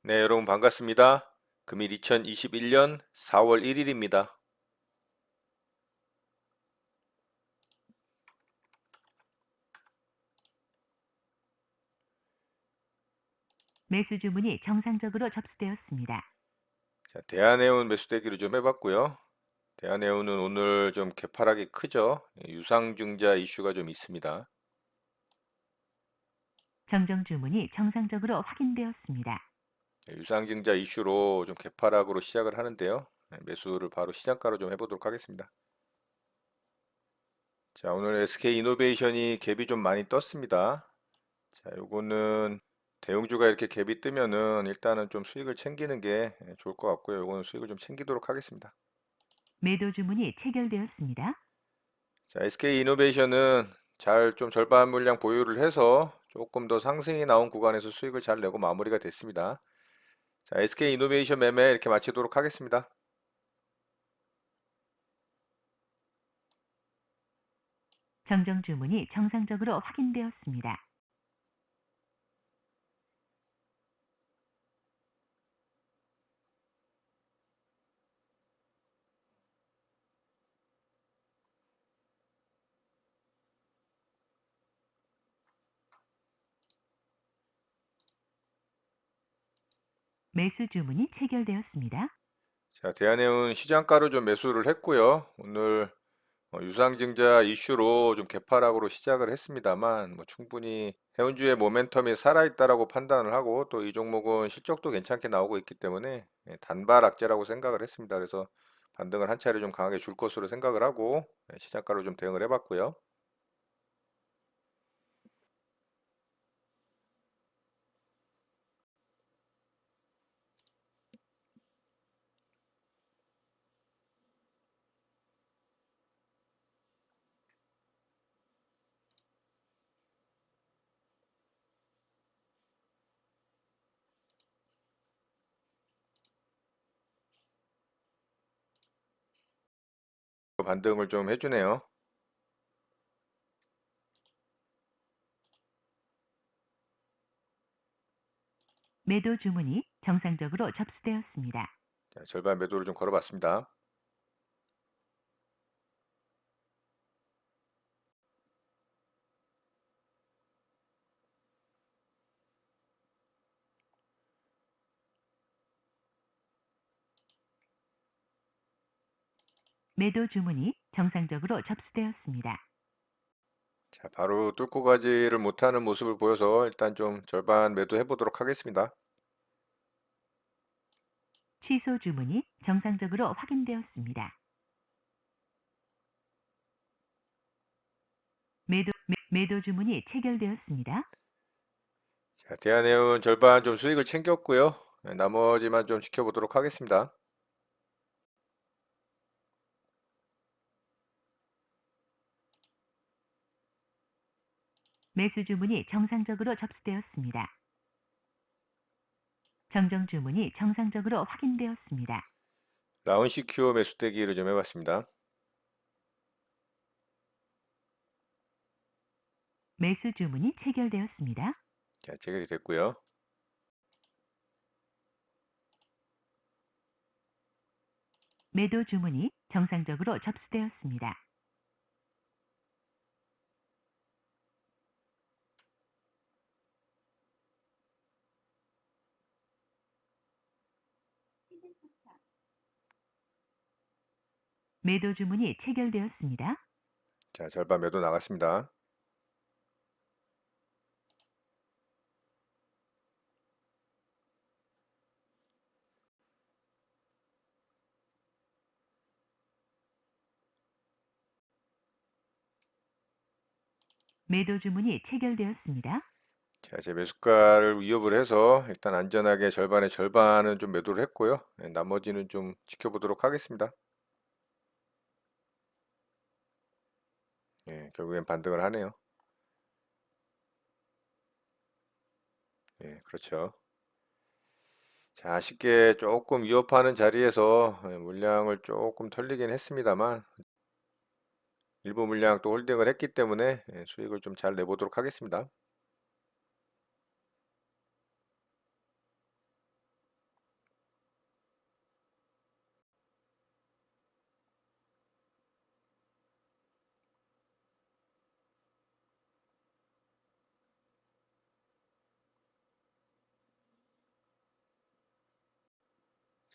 네, 여러분 반갑습니다. 금일 2021년 4월 1일입니다. 매수 주문이 정상적으로 접수되었습니다. 자, 대한해운 매수대기를 좀 해봤고요. 대한해운은 오늘 좀 개파락이 크죠. 유상증자 이슈가 좀 있습니다. 정정 주문이 정상적으로 확인되었습니다. 유상증자 이슈로 좀 개파락으로 시작을 하는데요. 매수를 바로 시장가로 좀 해보도록 하겠습니다. 자, 오늘 SK이노베이션이 갭이 좀 많이 떴습니다. 자, 요거는 대형주가 이렇게 갭이 뜨면은 일단은 좀 수익을 챙기는 게 좋을 것 같고요. 요거는 수익을 좀 챙기도록 하겠습니다. 매도 주문이 체결되었습니다. 자, SK이노베이션은 잘 좀 절반 물량 보유를 해서 조금 더 상승이 나온 구간에서 수익을 잘 내고 마무리가 됐습니다. 자, SK이노베이션 매매 이렇게 마치도록 하겠습니다. 정정 주문이 정상적으로 확인되었습니다. 매수 주문이 체결되었습니다. 자, 대한해운 시장가로 좀 매수를 했고요. 오늘 유상증자 이슈로 좀 개파락으로 시작을 했습니다만 충분히 해운주의 모멘텀이 살아있다라고 판단을 하고 또 이 종목은 실적도 괜찮게 나오고 있기 때문에 단발 악재라고 생각을 했습니다. 그래서 반등을 한 차례 좀 강하게 줄 것으로 생각을 하고 시장가로 좀 대응을 해봤고요. 반등을 좀 해주네요. 매도 주문이 정상적으로 접수되었습니다. 자, 절반 매도를 좀 걸어봤습니다. 매도 주문이 정상적으로 접수되었습니다. 자, 바로 뚫고 가지를 못하는 모습을 보여서 일단 좀 절반 매도해 보도록 하겠습니다. 취소 주문이 정상적으로 확인되었습니다. 매도 주문이 체결되었습니다. 자, 대한해운 절반 좀 수익을 챙겼고요. 나머지만 좀 지켜보도록 하겠습니다. 매수 주문이 정상적으로 접수되었습니다. 정정 주문이 정상적으로 확인되었습니다. 라운시큐어 매수대기를 좀 해봤습니다. 매수 주문이 체결되었습니다. 자, 체결이 됐고요. 매도 주문이 정상적으로 접수되었습니다. 매도 주문이 체결되었습니다. 자, 절반 매도 나갔습니다. 매도 주문이 체결되었습니다. 자, 제 매수가를 위협을 해서 일단 안전하게 절반의 절반은 좀 매도를 했고요. 나머지는 좀 지켜보도록 하겠습니다. 결국엔 반등을 하네요. 그렇죠. 자, 아쉽게 조금 위협하는 자리에서 물량을 조금 털리긴 했습니다만 일부 물량 또 홀딩을 했기 때문에 수익을 좀 잘 내보도록 하겠습니다.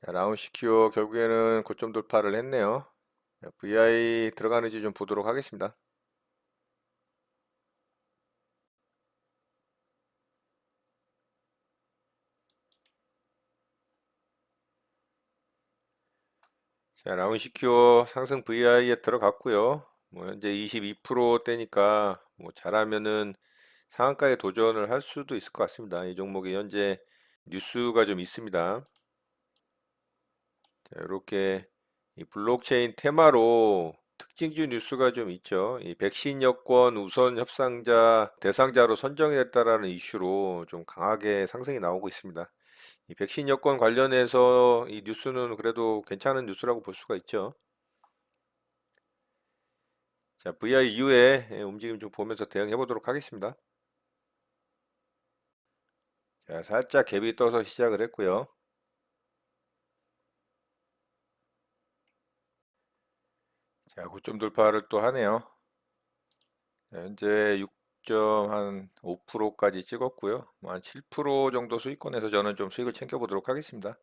자, 라운시큐어 결국에는 고점 돌파를 했네요. 자, VI 들어가는지 좀 보도록 하겠습니다. 자, 라운시큐어 상승 VI에 들어갔고요. 뭐 현재 22%대니까 뭐 잘하면은 상한가에 도전을 할 수도 있을 것 같습니다. 이 종목이 현재 뉴스가 좀 있습니다. 자, 이렇게 이 블록체인 테마로 특징주 뉴스가 좀 있죠. 이 백신 여권 우선 협상자 대상자로 선정이 됐다라는 이슈로 좀 강하게 상승이 나오고 있습니다. 이 백신 여권 관련해서 이 뉴스는 그래도 괜찮은 뉴스라고 볼 수가 있죠. 자, VI 이후에 움직임 좀 보면서 대응해 보도록 하겠습니다. 자, 살짝 갭이 떠서 시작을 했고요. 자, 고점 돌파를 또 하네요. 자, 현재 6.5%까지 찍었고요. 뭐 한 7% 정도 수익권에서 저는 좀 수익을 챙겨 보도록 하겠습니다.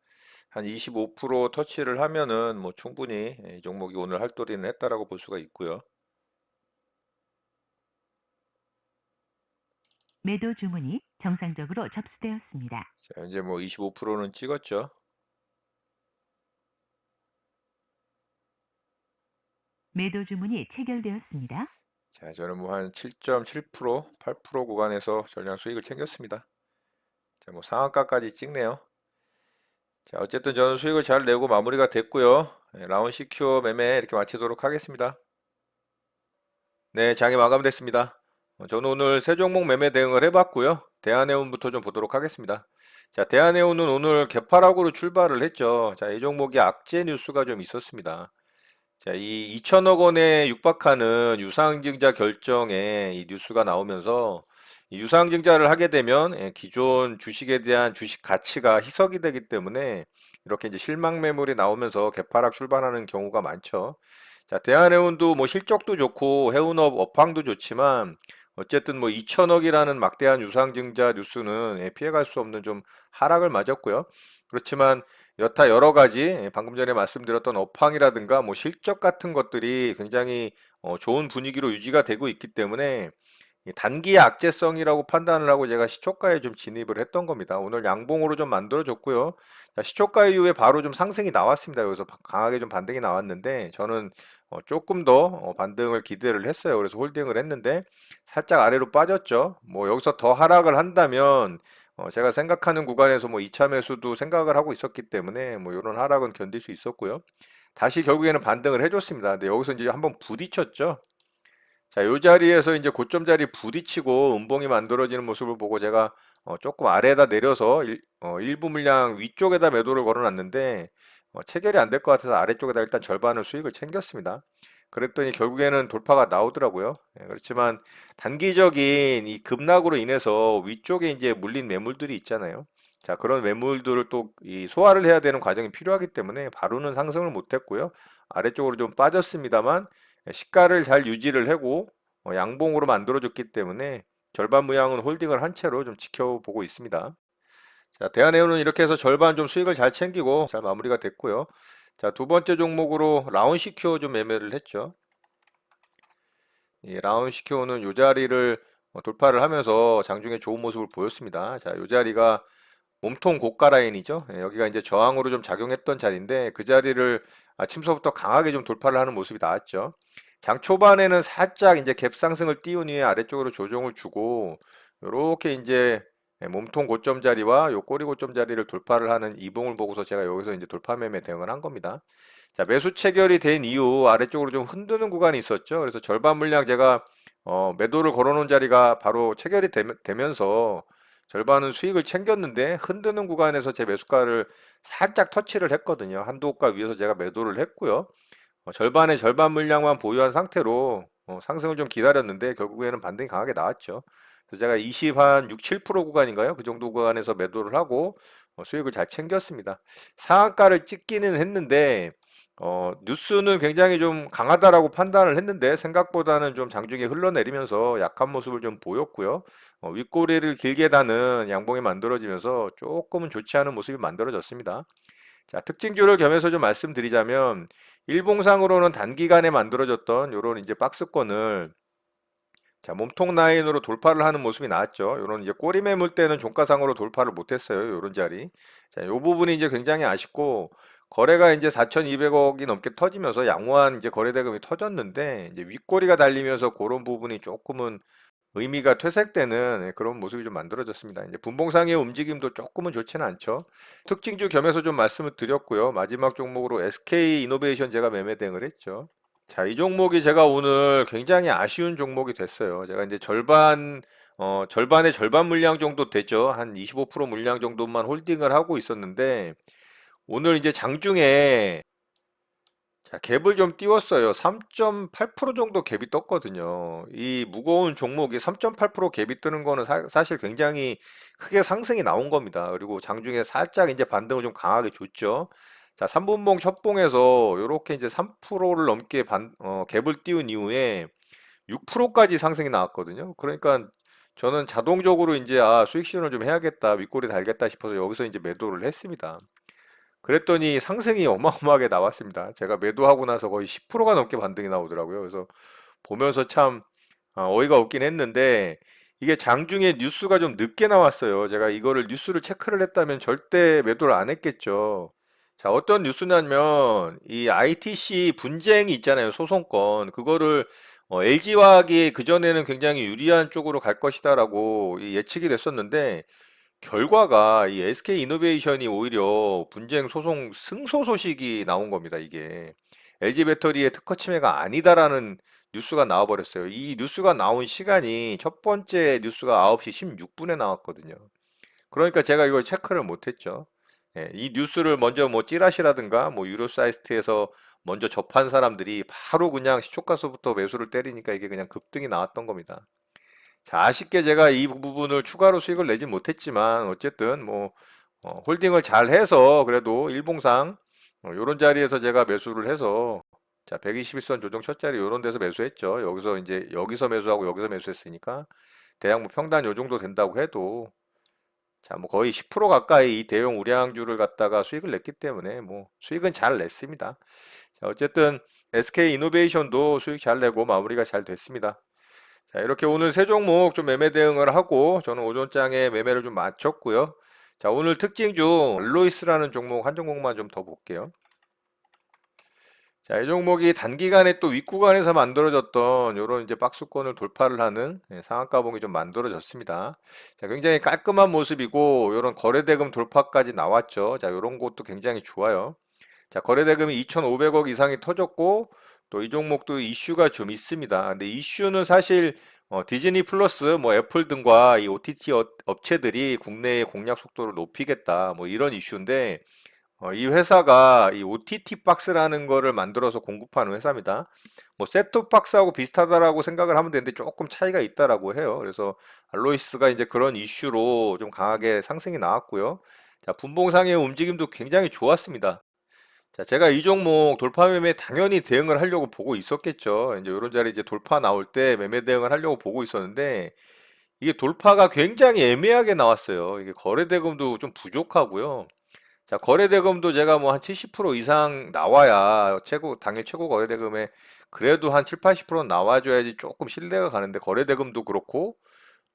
한 25% 터치를 하면은 뭐 충분히 이 종목이 오늘 할도리는 했다라고 볼 수가 있고요. 매도 주문이 정상적으로 접수되었습니다. 자, 현재 뭐 25%는 찍었죠. 매도 주문이 체결되었습니다. 자, 저는 뭐 한 7.7%, 8% 구간에서 전량 수익을 챙겼습니다. 자, 뭐 상한가까지 찍네요. 자, 어쨌든 저는 수익을 잘 내고 마무리가 됐고요. 라운 시큐어 매매 이렇게 마치도록 하겠습니다. 네, 장이 마감됐습니다. 저는 오늘 세 종목 매매 대응을 해봤고요. 대한해운부터 좀 보도록 하겠습니다. 자, 대한해운은 오늘 개파락으로 출발을 했죠. 자, 이 종목이 악재 뉴스가 좀 있었습니다. 자, 이 2천억 원에 육박하는 유상증자 결정에 이 뉴스가 나오면서 이 유상증자를 하게 되면 기존 주식에 대한 주식 가치가 희석이 되기 때문에 이렇게 이제 실망 매물이 나오면서 개파락 출발하는 경우가 많죠. 자, 대한해운도 뭐 실적도 좋고 해운업 업황도 좋지만 어쨌든 뭐 2천억이라는 막대한 유상증자 뉴스는 피해갈 수 없는 좀 하락을 맞았고요. 그렇지만 여타 여러 가지 방금 전에 말씀드렸던 업황이라든가 뭐 실적 같은 것들이 굉장히 좋은 분위기로 유지가 되고 있기 때문에 이 단기 악재성이라고 판단을 하고 제가 시초가에 좀 진입을 했던 겁니다. 오늘 양봉으로 좀 만들어줬고요. 자, 시초가 이후에 바로 좀 상승이 나왔습니다. 여기서 강하게 좀 반등이 나왔는데 저는 조금 더 반등을 기대를 했어요. 그래서 홀딩을 했는데 살짝 아래로 빠졌죠. 뭐 여기서 더 하락을 한다면 제가 생각하는 구간에서 뭐 2차 매수도 생각을 하고 있었기 때문에 뭐 이런 하락은 견딜 수 있었고요. 다시 결국에는 반등을 해줬습니다. 근데 여기서 이제 한번 부딪혔죠. 자, 이 자리에서 이제 고점 자리 부딪히고 음봉이 만들어지는 모습을 보고 제가 조금 아래에다 내려서 일부 물량 위쪽에다 매도를 걸어놨는데 체결이 안 될 것 같아서 아래쪽에다 일단 절반을 수익을 챙겼습니다. 그랬더니 결국에는 돌파가 나오더라고요. 그렇지만 단기적인 이 급락으로 인해서 위쪽에 이제 물린 매물들이 있잖아요. 자, 그런 매물들을 또 이 소화를 해야 되는 과정이 필요하기 때문에 바로는 상승을 못했고요. 아래쪽으로 좀 빠졌습니다만 시가를 잘 유지를 하고 양봉으로 만들어줬기 때문에 절반 무양은 홀딩을 한 채로 좀 지켜보고 있습니다. 자, 대한해운은 이렇게 해서 절반 좀 수익을 잘 챙기고 잘 마무리가 됐고요. 자, 두 번째 종목으로 라운시큐어 좀 매매를 했죠. 이 라운시큐어는 요 자리를 돌파를 하면서 장중에 좋은 모습을 보였습니다. 자, 요 자리가 몸통 고가 라인이죠. 여기가 이제 저항으로 좀 작용했던 자리인데 그 자리를 아침서부터 강하게 좀 돌파를 하는 모습이 나왔죠. 장 초반에는 살짝 이제 갭 상승을 띄운 후에 아래쪽으로 조정을 주고 이렇게 이제 몸통 고점 자리와 요 꼬리 고점 자리를 돌파를 하는 이봉을 보고서 제가 여기서 이제 돌파 매매 대응을 한 겁니다. 자, 매수 체결이 된 이후 아래쪽으로 좀 흔드는 구간이 있었죠. 그래서 절반 물량 제가 매도를 걸어놓은 자리가 바로 체결이 되면서 절반은 수익을 챙겼는데 흔드는 구간에서 제 매수가를 살짝 터치를 했거든요. 한도 가 위에서 제가 매도를 했고요. 절반의 절반 물량만 보유한 상태로 상승을 좀 기다렸는데 결국에는 반등이 강하게 나왔죠. 그래서 제가 20 한 6, 7% 구간인가요? 그 정도 구간에서 매도를 하고 수익을 잘 챙겼습니다. 상한가를 찍기는 했는데 뉴스는 굉장히 좀 강하다라고 판단을 했는데 생각보다는 좀 장중에 흘러내리면서 약한 모습을 좀 보였고요. 윗꼬리를 길게 다는 양봉이 만들어지면서 조금은 좋지 않은 모습이 만들어졌습니다. 자, 특징주를 겸해서 좀 말씀드리자면 일봉상으로는 단기간에 만들어졌던 요런 이제 박스권을 자, 몸통 라인으로 돌파를 하는 모습이 나왔죠. 요런 이제 꼬리 매물 때는 종가상으로 돌파를 못했어요. 요런 자리. 자, 요 부분이 이제 굉장히 아쉽고 거래가 이제 4,200억이 넘게 터지면서 양호한 이제 거래 대금이 터졌는데 이제 윗꼬리가 달리면서 그런 부분이 조금은 의미가 퇴색되는 그런 모습이 좀 만들어졌습니다. 이제 분봉상의 움직임도 조금은 좋지는 않죠. 특징주 겸해서 좀 말씀을 드렸고요. 마지막 종목으로 SK 이노베이션 제가 매매 대응을 했죠. 자, 이 종목이 제가 오늘 굉장히 아쉬운 종목이 됐어요. 제가 이제 절반의 절반 물량 정도 되죠. 한 25% 물량 정도만 홀딩을 하고 있었는데, 오늘 이제 장중에, 자, 갭을 좀 띄웠어요. 3.8% 정도 갭이 떴거든요. 이 무거운 종목이 3.8% 갭이 뜨는 거는 사실 굉장히 크게 상승이 나온 겁니다. 그리고 장중에 살짝 이제 반등을 좀 강하게 줬죠. 자, 3분봉 첫봉에서 이렇게 이제 3%를 넘게 갭을 띄운 이후에 6%까지 상승이 나왔거든요. 그러니까 저는 자동적으로 이제 수익 실현을 좀 해야겠다, 윗골이 달겠다 싶어서 여기서 이제 매도를 했습니다. 그랬더니 상승이 어마어마하게 나왔습니다. 제가 매도하고 나서 거의 10%가 넘게 반등이 나오더라고요. 그래서 보면서 참 어이가 없긴 했는데 이게 장중에 뉴스가 좀 늦게 나왔어요. 제가 이거를 뉴스를 체크를 했다면 절대 매도를 안 했겠죠. 자, 어떤 뉴스냐면 이 ITC 분쟁이 있잖아요. 소송권. 그거를 LG화학이 그전에는 굉장히 유리한 쪽으로 갈 것이다라고 예측이 됐었는데 결과가 이 SK 이노베이션이 오히려 분쟁 소송 승소 소식이 나온 겁니다, 이게. LG 배터리의 특허 침해가 아니다라는 뉴스가 나와버렸어요. 이 뉴스가 나온 시간이 첫 번째 뉴스가 9시 16분에 나왔거든요. 그러니까 제가 이걸 체크를 못했죠. 예, 이 뉴스를 먼저 뭐 찌라시라든가 뭐 유료 사이트에서 먼저 접한 사람들이 바로 그냥 시초가서부터 매수를 때리니까 이게 그냥 급등이 나왔던 겁니다. 자, 아쉽게 제가 이 부분을 추가로 수익을 내지 못했지만 어쨌든 뭐 홀딩을 잘 해서 그래도 일봉상 요런 자리에서 제가 매수를 해서 자, 121선 조정 첫 자리 요런 데서 매수했죠. 여기서 이제 여기서 매수하고 여기서 매수했으니까 대략 뭐 평단 요 정도 된다고 해도 자, 뭐 거의 10% 가까이 이 대형 우량주를 갖다가 수익을 냈기 때문에 뭐 수익은 잘 냈습니다. 자, 어쨌든 SK 이노베이션도 수익 잘 내고 마무리가 잘 됐습니다. 자, 이렇게 오늘 세 종목 좀 매매 대응을 하고 저는 오전장에 매매를 좀 마쳤고요. 자, 오늘 특징 중 알로이스라는 종목 한 종목만 좀 더 볼게요. 자, 이 종목이 단기간에 또 윗구간에서 만들어졌던 이런 이제 박스권을 돌파를 하는 상한가봉이 좀 만들어졌습니다. 자, 굉장히 깔끔한 모습이고 이런 거래대금 돌파까지 나왔죠. 자, 이런 것도 굉장히 좋아요. 자, 거래대금이 2,500억 이상이 터졌고 또 이 종목도 이슈가 좀 있습니다. 근데 이슈는 사실 디즈니 플러스, 뭐 애플 등과 이 OTT 업체들이 국내의 공략 속도를 높이겠다, 뭐 이런 이슈인데 이 회사가 이 OTT 박스라는 거를 만들어서 공급하는 회사입니다. 뭐 셋톱 박스하고 비슷하다라고 생각을 하면 되는데 조금 차이가 있다라고 해요. 그래서 알로이스가 이제 그런 이슈로 좀 강하게 상승이 나왔고요. 자, 분봉상의 움직임도 굉장히 좋았습니다. 자, 제가 이 종목 돌파 매매 당연히 대응을 하려고 보고 있었겠죠. 이제 이런 자리 이제 돌파 나올 때 매매 대응을 하려고 보고 있었는데 이게 돌파가 굉장히 애매하게 나왔어요. 이게 거래 대금도 좀 부족하고요. 자, 거래 대금도 제가 뭐 한 70% 이상 나와야 당일 최고 거래 대금에 그래도 한 7, 80% 나와줘야지 조금 신뢰가 가는데 거래 대금도 그렇고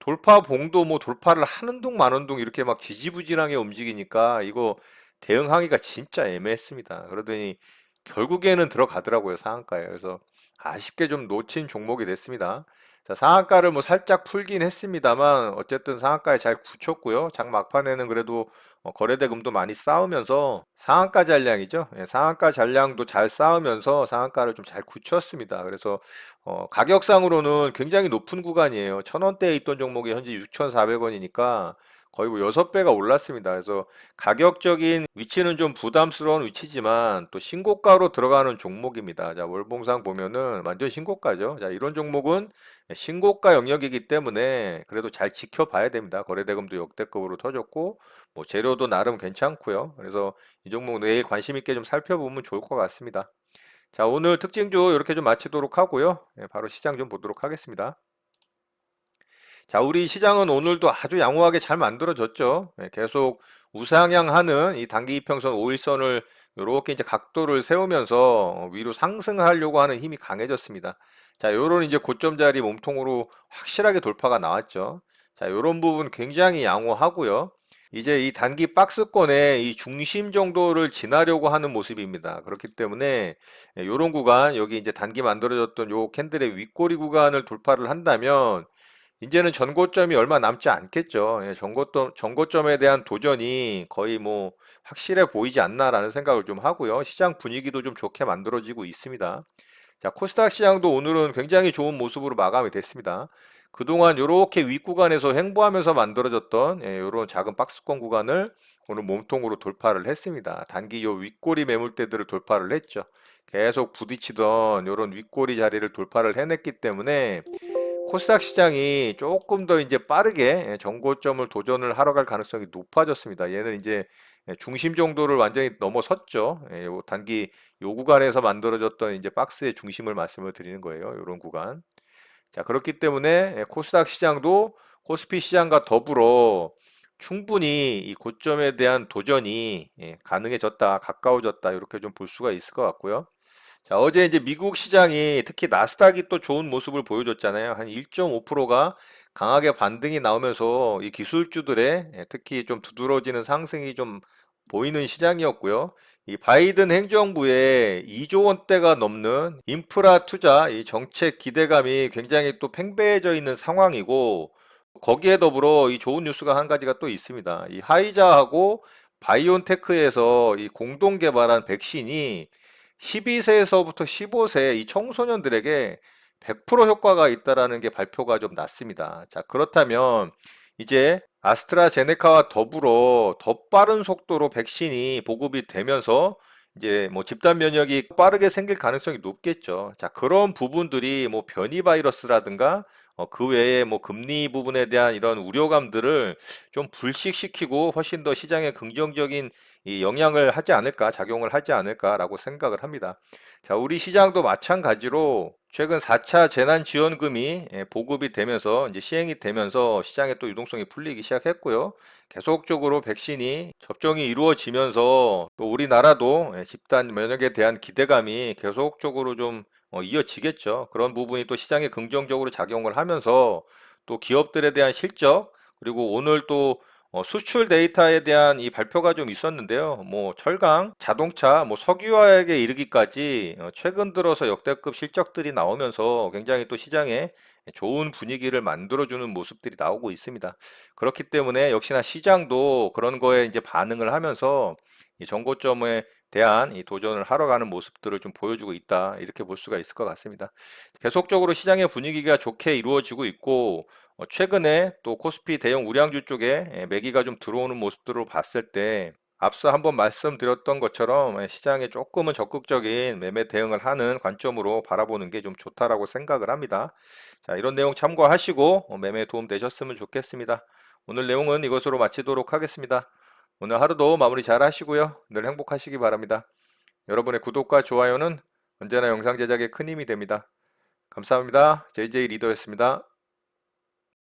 돌파 봉도 뭐 돌파를 하는 둥 마는 둥 이렇게 막 지지부진하게 움직이니까 이거 대응하기가 진짜 애매했습니다. 그러더니 결국에는 들어가더라고요, 상한가에. 그래서 아쉽게 좀 놓친 종목이 됐습니다. 자, 상한가를 뭐 살짝 풀긴 했습니다만 어쨌든 상한가에 잘 굳혔고요. 장 막판에는 그래도 거래대금도 많이 쌓으면서 상한가 잔량이죠. 예, 상한가 잔량도 잘 쌓으면서 상한가를 좀 잘 굳혔습니다. 그래서 가격상으로는 굉장히 높은 구간이에요. 1,000원대에 있던 종목이 현재 6,400원이니까 거의 뭐 6배가 올랐습니다. 그래서 가격적인 위치는 좀 부담스러운 위치지만 또 신고가로 들어가는 종목입니다. 자, 월봉상 보면은 완전 신고가죠. 자, 이런 종목은 신고가 영역이기 때문에 그래도 잘 지켜봐야 됩니다. 거래대금도 역대급으로 터졌고 뭐 재료도 나름 괜찮고요. 그래서 이 종목 내일 관심 있게 좀 살펴보면 좋을 것 같습니다. 자, 오늘 특징주 이렇게 좀 마치도록 하고요. 바로 시장 좀 보도록 하겠습니다. 자, 우리 시장은 오늘도 아주 양호하게 잘 만들어졌죠. 계속 우상향하는 이 단기 이평선 5일선을 이렇게 이제 각도를 세우면서 위로 상승하려고 하는 힘이 강해졌습니다. 자, 요런 이제 고점 자리 몸통으로 확실하게 돌파가 나왔죠. 자, 요런 부분 굉장히 양호하고요. 이제 이 단기 박스권의 이 중심 정도를 지나려고 하는 모습입니다. 그렇기 때문에 요런 구간, 여기 이제 단기 만들어졌던 요 캔들의 윗꼬리 구간을 돌파를 한다면 이제는 전고점이 얼마 남지 않겠죠. 예, 전고점에 대한 도전이 거의 뭐 확실해 보이지 않나라는 생각을 좀 하고요. 시장 분위기도 좀 좋게 만들어지고 있습니다. 자, 코스닥 시장도 오늘은 굉장히 좋은 모습으로 마감이 됐습니다. 그동안 이렇게 윗구간에서 횡보하면서 만들어졌던 이런 작은 박스권 구간을 오늘 몸통으로 돌파를 했습니다. 단기 요 윗꼬리 매물대들을 돌파를 했죠. 계속 부딪히던 이런 윗꼬리 자리를 돌파를 해냈기 때문에 코스닥 시장이 조금 더 이제 빠르게 정고점을 도전을 하러 갈 가능성이 높아졌습니다. 얘는 이제 중심 정도를 완전히 넘어섰죠. 요 단기 요 구간에서 만들어졌던 이제 박스의 중심을 말씀을 드리는 거예요. 이런 구간. 자, 그렇기 때문에 코스닥 시장도 코스피 시장과 더불어 충분히 이 고점에 대한 도전이 가능해졌다, 가까워졌다, 이렇게 좀 볼 수가 있을 것 같고요. 자, 어제 이제 미국 시장이 특히 나스닥이 또 좋은 모습을 보여줬잖아요. 한 1.5%가 강하게 반등이 나오면서 이 기술주들의 특히 좀 두드러지는 상승이 좀 보이는 시장이었고요. 이 바이든 행정부의 2조 원대가 넘는 인프라 투자, 이 정책 기대감이 굉장히 또 팽배해져 있는 상황이고, 거기에 더불어 이 좋은 뉴스가 한 가지가 또 있습니다. 이 화이자하고 바이온테크에서 이 공동 개발한 백신이 12세에서부터 15세 이 청소년들에게 100% 효과가 있다라는 게 발표가 좀 났습니다. 자, 그렇다면 이제 아스트라제네카와 더불어 더 빠른 속도로 백신이 보급이 되면서 이제 뭐 집단 면역이 빠르게 생길 가능성이 높겠죠. 자, 그런 부분들이 뭐 변이 바이러스라든가 그 외에 뭐 금리 부분에 대한 이런 우려감들을 좀 불식시키고 훨씬 더 시장에 긍정적인 이 영향을 하지 않을까, 작용을 하지 않을까라고 생각을 합니다. 자, 우리 시장도 마찬가지로 최근 4차 재난지원금이 보급이 되면서 이제 시행이 되면서 시장에 또 유동성이 풀리기 시작했고요. 계속적으로 백신이 접종이 이루어지면서 또 우리나라도 집단 면역에 대한 기대감이 계속적으로 좀 이어지겠죠. 그런 부분이 또 시장에 긍정적으로 작용을 하면서 또 기업들에 대한 실적 그리고 오늘 또 수출 데이터에 대한 이 발표가 좀 있었는데요. 뭐 철강, 자동차, 뭐 석유화학에 이르기까지 최근 들어서 역대급 실적들이 나오면서 굉장히 또 시장에 좋은 분위기를 만들어주는 모습들이 나오고 있습니다. 그렇기 때문에 역시나 시장도 그런 거에 이제 반응을 하면서 이 정고점에 대한 이 도전을 하러 가는 모습들을 좀 보여주고 있다. 이렇게 볼 수가 있을 것 같습니다. 계속적으로 시장의 분위기가 좋게 이루어지고 있고 최근에 또 코스피 대형 우량주 쪽에 매기가 좀 들어오는 모습들을 봤을 때 앞서 한번 말씀드렸던 것처럼 시장에 조금은 적극적인 매매 대응을 하는 관점으로 바라보는 게 좀 좋다라고 생각을 합니다. 자, 이런 내용 참고하시고 매매에 도움 되셨으면 좋겠습니다. 오늘 내용은 이것으로 마치도록 하겠습니다. 오늘 하루도 마무리 잘 하시고요. 늘 행복하시기 바랍니다. 여러분의 구독과 좋아요는 언제나 영상 제작에 큰 힘이 됩니다. 감사합니다. JJ 리더였습니다.